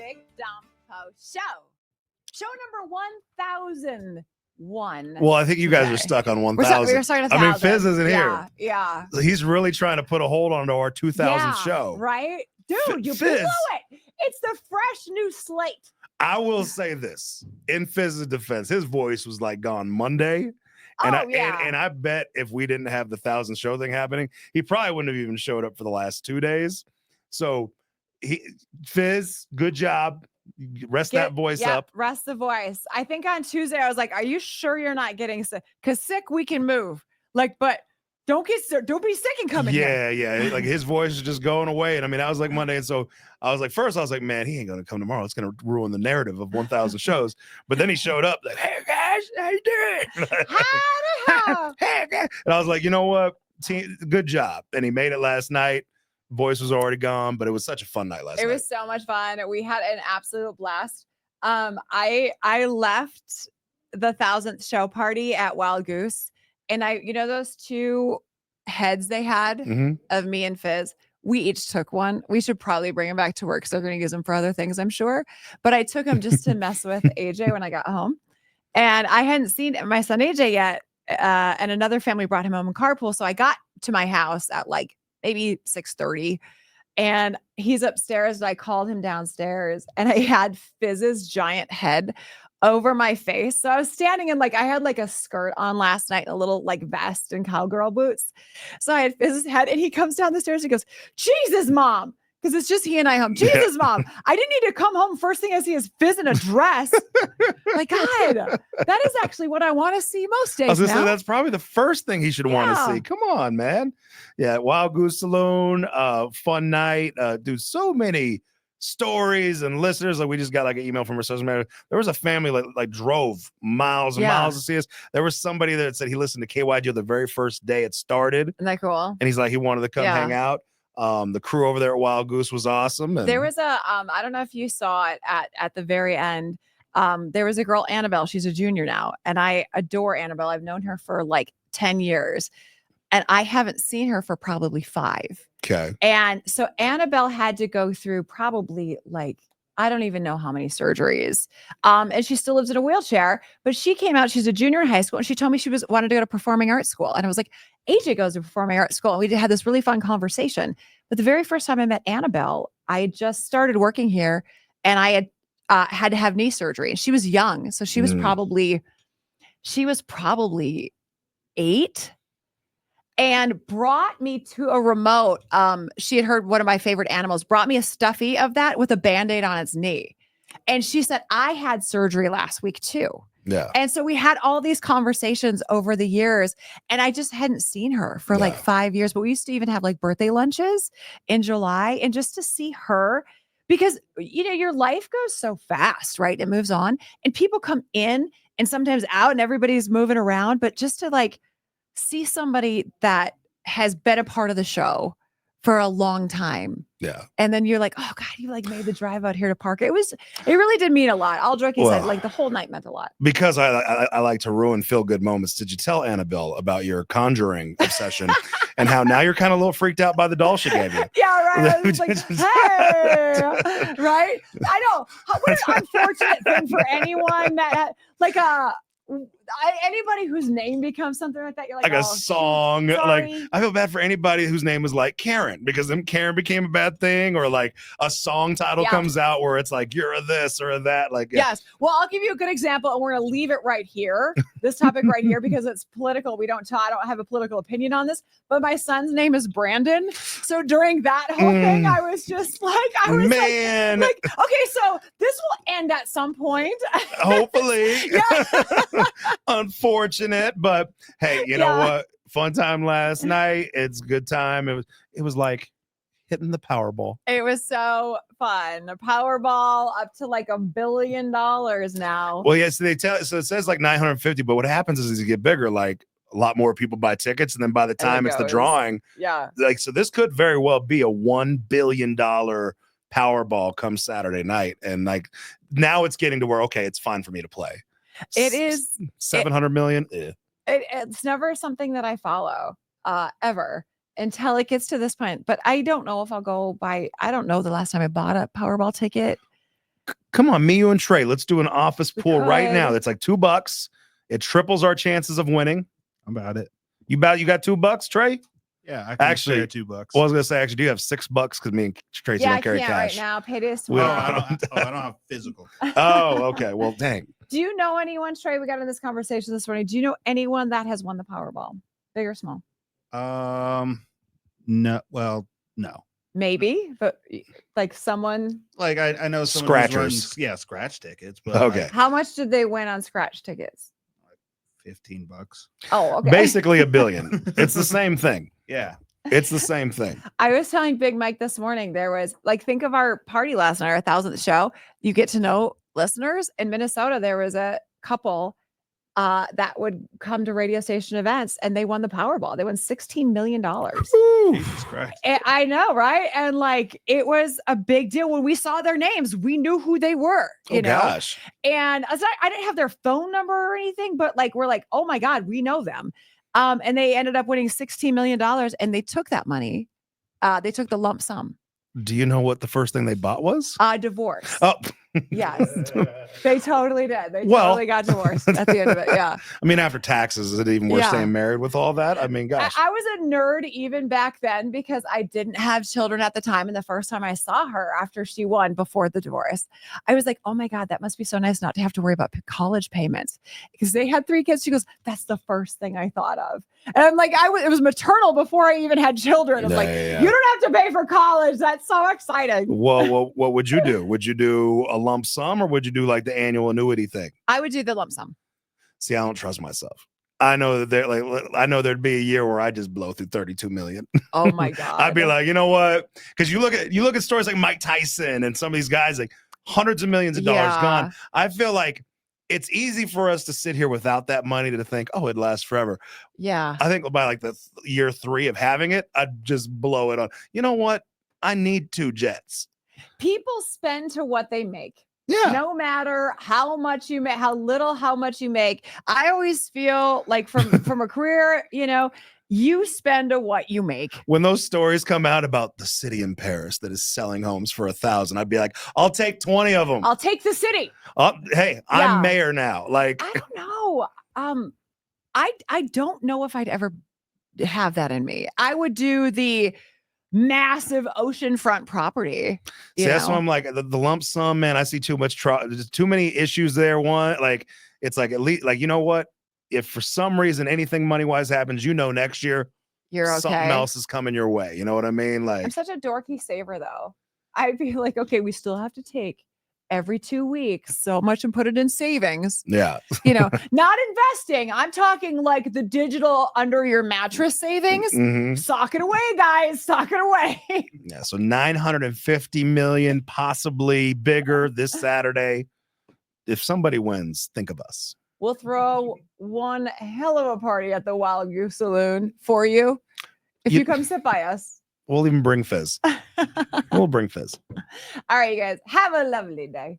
Big Dumb Post Show. Show number 1001. Well, I think you guys today. are stuck on We're 1,000. stuck at 1,000. I mean, Fizz isn't here. Yeah. He's really trying to put a hold on our 2,000 show. Right? Dude, you Fizz. blew it. It's the fresh new slate. I will say this. In Fizz's defense, his voice was like gone Monday. And I bet if we didn't have the 1,000 show thing happening, he probably wouldn't have even showed up for the last 2 days. So, Fizz, good job. Rest that voice up. Rest the voice. I think on Tuesday, I was like, are you sure you're not getting sick? Because sick, we can move. Like, but don't be sick and come in here. Yeah. Like his voice is just going away. And I mean, I was like Monday. And so I was like, first, I was like, man, he ain't going to come tomorrow. It's going to ruin the narrative of 1,000 shows. But then he showed up like, hey, guys, how you doing? Hey, guys. And I was like, you know what? Good job. And he made it last night. Voice was already gone, but it was such a fun night last night. It was so much fun. We had an absolute blast. I left the 1,000th show party at Wild Goose, and those two heads they had of me and Fizz, we each took one. We should probably bring them back to work, so they're going to use them for other things, I'm sure. But I took them just to mess with AJ when I got home, and I hadn't seen my son AJ yet. And another family brought him home in carpool, so I got to my house at like maybe 6:30, and he's upstairs. And I called him downstairs, and I had Fizz's giant head over my face. So I was standing and I had like a skirt on last night, and a little like vest and cowgirl boots. So I had Fizz's head, and he comes down the stairs. He goes, "Jesus, Mom." Because it's just he and I home. Jesus, Mom, I didn't need to come home. First thing I see is Fizz in a dress. Like, God, that is actually what I want to see most days. I was going to say, that's probably the first thing he should want to see. Come on, man. Yeah, Wild Goose Saloon, fun night. Dude, so many stories and listeners. Like, we just got like an email from our social media. There was a family like drove miles and miles to see us. There was somebody that said he listened to KYD the very first day it stared. Isn't that cool? And he's like, he wanted to come hang out. The crew over there at Wild Goose was awesome. And there was I don't know if you saw it at the very end. There was a girl, Annabelle. She's a junior now, and I adore Annabelle. I've known her for like 10 years, and I haven't seen her for probably 5. Okay. And so Annabelle had to go through probably like, I don't even know how many surgeries. And she still lives in a wheelchair, but she came out, she's a junior in high school, and she told me she wanted to go to performing arts school. And I was like, AJ goes to performing arts school. And we had this really fun conversation. But the very first time I met Annabelle, I had just started working here, and I had to have knee surgery. And she was young. So she was probably 8. And brought me to a remote. She had heard one of my favorite animals, brought me a stuffy of that with a Band-Aid on its knee. And she said, I had surgery last week too. Yeah. And so we had all these conversations over the years, and I just hadn't seen her for like 5 years. But we used to even have like birthday lunches in July, and just to see her, because your life goes so fast, right? It moves on, and people come in and sometimes out, and everybody's moving around. But just to like see somebody that has been a part of the show for a long time. Yeah. And then you're like, oh God, you like made the drive out here to park. It really did mean a lot. All joking aside, like the whole night meant a lot. Because I like to ruin feel good moments. Did you tell Annabelle about your conjuring obsession and how now you're kind of a little freaked out by the doll she gave you? Yeah, right. I was like, hey, right? I know. What an unfortunate thing for anyone that like anybody whose name becomes something like that. You're like, a song. Sorry. Like, I feel bad for anybody whose name is like Karen, because then Karen became a bad thing, or like a song title comes out where it's like you're a this or a that. Like, yes. Well, I'll give you a good example, and we're gonna leave it right here. This topic right here, because it's political. I don't have a political opinion on this, but my son's name is Brandon. So during that whole thing, I was just like, man, like, okay, so this will end at some point. Hopefully. Unfortunate, but hey, you know what? Fun time last night. It's good time. It was like hitting the Powerball. It was so fun. The Powerball up to like $1 billion now. Well, yes, so it says like 950, but what happens is as you get bigger, like a lot more people buy tickets, and then by the time it's the drawing, like, so this could very well be a $1 billion Powerball come Saturday night, and like now it's getting to where it's fine for me to play. It is 700 million. It's never something that I follow ever until it gets to this point. But I don't know if I'll go by. I don't know the last time I bought a Powerball ticket. Come on, me, you, and Trey. Let's do an office We pool right now. could. That's like $2. It triples our chances of winning. I'm about it. You got $2, Trey? Yeah, I can Actually, spare $2. Well, I was gonna say, actually, do you have $6? Because me and Tracy Yeah, I don't carry can't cash. right now. Payday is We Oh, tomorrow. I don't have physical. Oh, okay. Well, dang. Do you know anyone, Trey? We got in this conversation this morning. Do you know anyone that has won the Powerball, big or small? No. Well, no. Maybe, but like someone. Like I know someone who's run, Scratchers. scratch tickets, but Okay. like How much did they win on scratch tickets? $15. Oh, okay. Basically $1 billion. It's the same thing. Yeah. It's the same thing. I was telling Big Mike this morning, there was like, think of our party last night, our 1,000th show. You get to know listeners in Minnesota. There was a couple that would come to radio station events and they won the Powerball. They won $16 million. Jesus Christ. I know, right? And like, it was a big deal when we saw their names. We knew who they were, you know? Gosh. And I didn't have their phone number or anything, but like, we're like, oh my God, we know them. And they ended up winning $16 million and they took that money. They took the lump sum. Do you know what the first thing they bought was? Divorce. Oh, Yes, they totally did. They Well- totally got divorced at the end of it. Yeah. I mean, after taxes, is it even worth Yeah. staying married with all that? I mean, gosh. I was a nerd even back then because I didn't have children at the time. And the first time I saw her after she won before the divorce, I was like, oh my God, that must be so nice not to have to worry about college payments because they had 3 kids. She goes, that's the first thing I thought of. And I'm like, it was maternal before I even had children. I'm like, Yeah. you don't have to pay for college. That's so exciting. Well, what would you do? Would you do a lump sum or would you do like the annual annuity thing? I would do the lump sum. See, I don't trust myself. I know that I know there'd be a year where I just blow through 32 million. Oh my God. I'd be like, you know what? Because you look at stories like Mike Tyson and some of these guys, like hundreds of millions of dollars gone. I feel like it's easy for us to sit here without that money to think, oh, it lasts forever. Yeah. I think by like the year 3 of having it, I'd just blow it on. You know what? I need 2 jets. People spend to what they make. Yeah. No matter how much you make, how much you make. I always feel like from a career, you know, you spend to what you make. When those stories come out about the city in Paris that is selling homes for 1,000, I'd be like, I'll take 20 of them. I'll take the city. Oh, hey, Yeah. I'm mayor now. Like, I don't know. I don't know if I'd ever have that in me. I would do the massive oceanfront property. see, that's why I'm like the lump sum, man. I see too much, too many issues there. One, like, it's like at least, like, you know what? If for some reason anything money wise happens, you know, next year You're okay. something else is coming your way. You know what I mean? Like, I'm such a dorky saver though. I'd be like, okay, we still have to take every 2 weeks so much and put it in savings. yeah. You know, not investing. I'm talking like the digital under your mattress savings. Mhm. Sock it away, guys. Sock it away. Yeah. So 950 million, possibly bigger this Saturday. If somebody wins, think of us. We'll throw one hell of a party at the Wild Goose Saloon for you if you come sit by us. We'll even bring Fizz. We'll bring Fizz. All right, you guys. Have a lovely day.